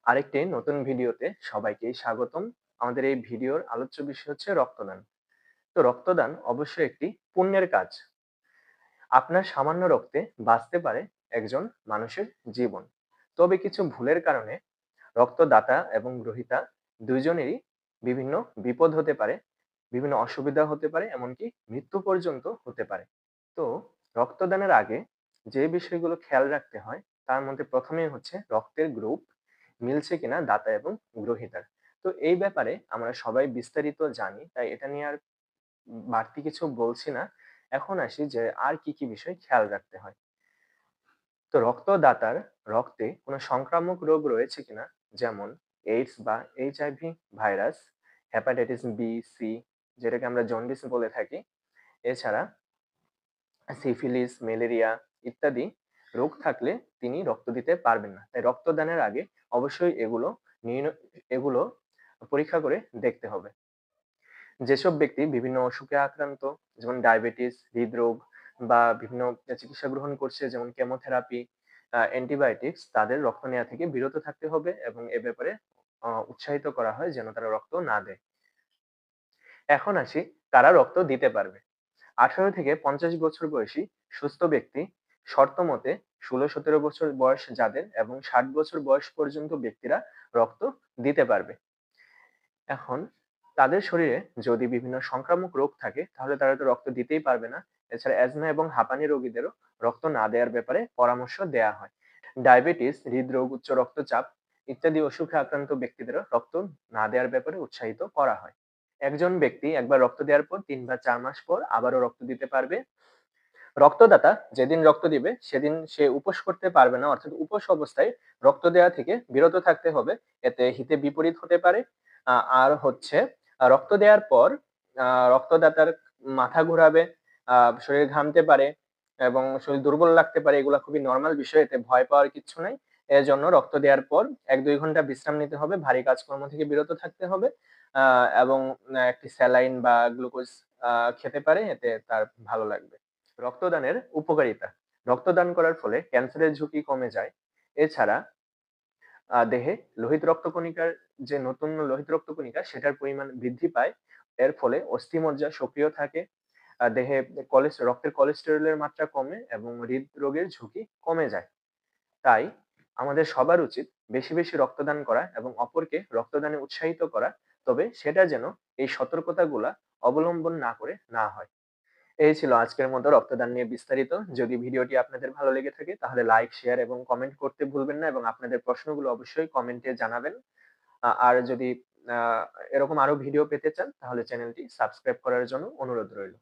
আরেকটি নতুন ভিডিওতে সবাইকে স্বাগতম। আমাদের এই ভিডিওর আলোচ্য বিষয় হচ্ছে রক্তদান। তো রক্তদান অবশ্যই একটি পুণ্যের কাজ। আপনার সামান্য রক্তে বাঁচতে পারে একজন মানুষের জীবন। তবে কিছু ভুলের কারণে রক্তদাতা এবং গ্রহীতা দুইজনেরই বিভিন্ন বিপদ হতে পারে, বিভিন্ন অসুবিধা হতে পারে, এমনকি মৃত্যু পর্যন্ত হতে পারে। তো রক্তদানের আগে যে বিষয়গুলো খেয়াল রাখতে হয় তার মধ্যে প্রথমেই হচ্ছে রক্তের গ্রুপ মিলছে কিনা দাতা এবং গ্রহীতার। তো এই ব্যাপারে আমরা সবাই বিস্তারিত জানি, তাই এটা নিয়ে আর বাড়তি কিছু বলছি না। এখন আসি যে আর কি কি বিষয় খেয়াল রাখতে হয়। তো রক্তদাতার রক্তে কোনো সংক্রামক রোগ রয়েছে কিনা, যেমন এইডস বা HIV virus, hepatitis B, C, যেটাকে আমরা জন্ডিস বলে থাকি, এছাড়া সিফিলিস, ম্যালেরিয়া ইত্যাদি রোগ থাকলে তিনি রক্ত দিতে পারবেন না। তাই রক্তদানের আগে অবশ্যই এগুলো পরীক্ষা করে দেখতে হবে। যেসব ব্যক্তি বিভিন্ন অসুখে আক্রান্ত, যেমন ডায়াবেটিস, হৃদরোগ বা বিভিন্ন চিকিৎসা গ্রহণ করছে, যেমন কেমোথেরাপি, অ্যান্টিবায়োটিক্স, তাদের রক্ত নেওয়া থেকে বিরত থাকতে হবে এবং এ ব্যাপারে উৎসাহিত করা হয় যেন তারা রক্ত না দেয়। এখন আসি কারা রক্ত দিতে পারবে। 18 থেকে 50 বছর বয়সী সুস্থ ব্যক্তি, শর্তমতে 16-17 বছর বয়স যাদের এবং 60 বছর বয়স পর্যন্ত ব্যক্তিরা রক্ত দিতে পারবে। এখন তাদের শরীরে যদি বিভিন্ন সংক্রামক রোগ থাকে তাহলে তারা তো রক্ত দিতেই পারবে না। এছাড়া অ্যাজমা এবং হাঁপানি রোগীদেরও রক্ত না দেওয়ার ব্যাপারে পরামর্শ দেয়া হয়। ডায়াবেটিস, হৃদরোগ, উচ্চ রক্তচাপ ইত্যাদি অসুখে আক্রান্ত ব্যক্তিদেরও রক্ত না দেওয়ার ব্যাপারে উৎসাহিত করা হয়। একজন ব্যক্তি একবার রক্ত দেওয়ার পর ৩ বা ৪ মাস পর আবারও রক্ত দিতে পারবে। রক্তদাতা যেদিন রক্ত দিবে সেদিন সে উপোস করতে পারবে না, অর্থাৎ উপোস অবস্থায় রক্ত দেওয়া থেকে বিরত থাকতে হবে। এতে হিতে বিপরীত হতে পারে। আর হচ্ছে রক্ত দেওয়ার পর রক্তদাতার মাথা ঘোরাবে, শরীর ঘামতে পারে এবং শরীর দুর্বল লাগতে পারে। এগুলা খুবই নরমাল বিষয়, এতে ভয় পাওয়ার কিচ্ছু নাই। এজন্য রক্ত দেওয়ার পর ১-২ ঘন্টা বিশ্রাম নিতে হবে, ভারী কাজকর্ম থেকে বিরত থাকতে হবে এবং একটি স্যালাইন বা গ্লুকোজ খেতে পারে, এতে তার ভালো লাগবে। রক্তদানের উপকারিতা: রক্তদান করার ফলে ক্যান্সারের ঝুঁকি কমে যায়। এছাড়া দেহে লোহিত রক্তকণিকার যে নতুন লোহিত রক্তকণিকা সেটার পরিমাণ বৃদ্ধি পায়। এর ফলে অস্থিমজ্জা সক্রিয় থাকে। দেহে রক্তের কোলেস্টেরলের মাত্রা কমে এবং হৃদরোগের ঝুঁকি কমে যায়। তাই আমাদের সবার উচিত বেশি বেশি রক্তদান করা এবং অপরকে রক্তদানে উৎসাহিত করা। তবে সেটা যেন এই সতর্কতাগুলা অবলম্বন না করে না হয়। এই ছিল আজকের মতো রক্তদান নিয়ে বিস্তারিত। যদি ভিডিওটি আপনাদের ভালো লেগে থাকে তাহলে লাইক, শেয়ার এবং কমেন্ট করতে ভুলবেন না এবং আপনাদের প্রশ্নগুলো অবশ্যই কমেন্টে জানাবেন। আর যদি আ এরকম আরো ভিডিও পেতে চান তাহলে চ্যানেলটি সাবস্ক্রাইব করার জন্য অনুরোধ রইল।